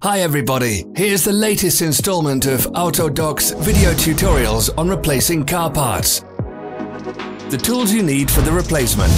Hi everybody, here's the latest installment of Autodoc's video tutorials on replacing car parts. The tools you need for the replacement.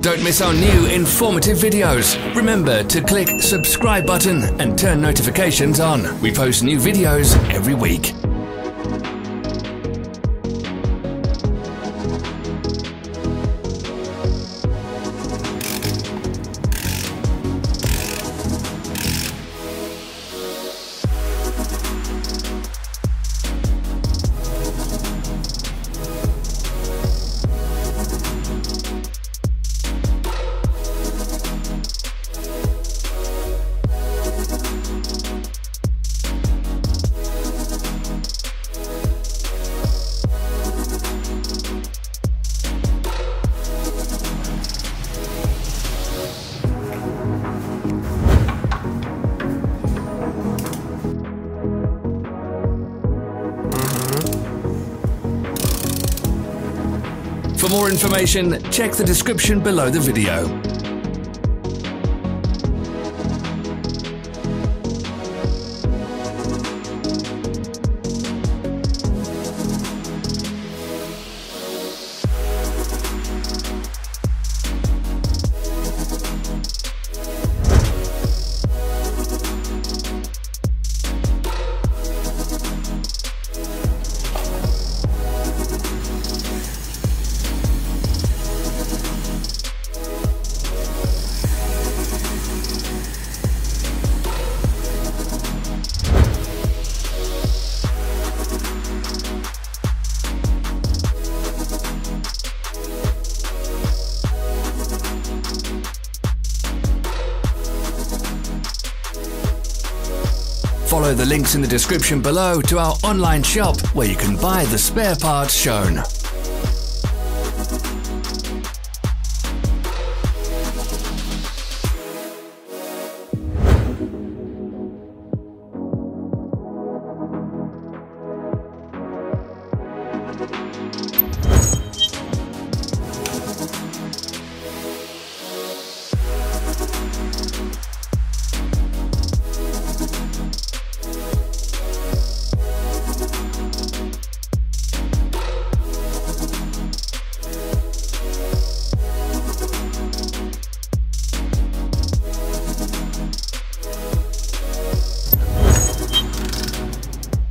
Don't miss our new informative videos. Remember to click subscribe button and turn notifications on. We post new videos every week. For more information, check the description below the video. Follow the links in the description below to our online shop where you can buy the spare parts shown.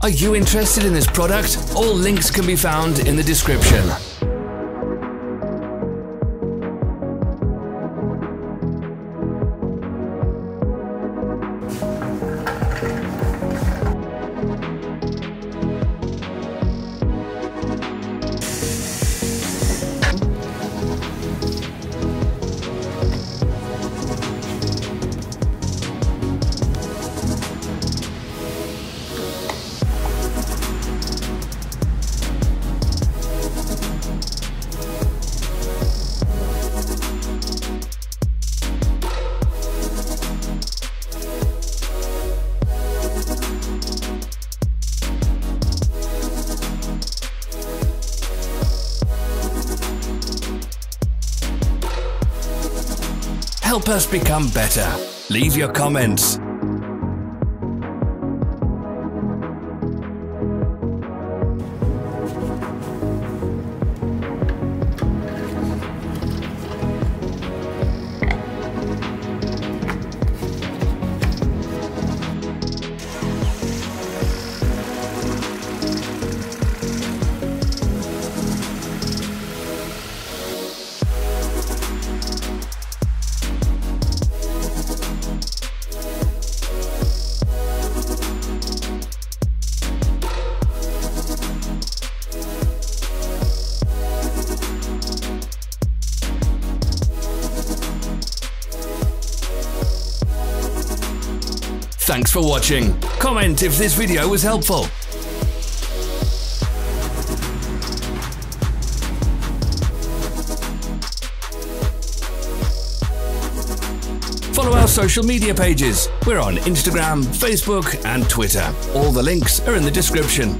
Are you interested in this product? All links can be found in the description. Help us become better. Leave your comments. Thanks for watching. Comment if this video was helpful. Follow our social media pages. We're on Instagram, Facebook and Twitter. All the links are in the description.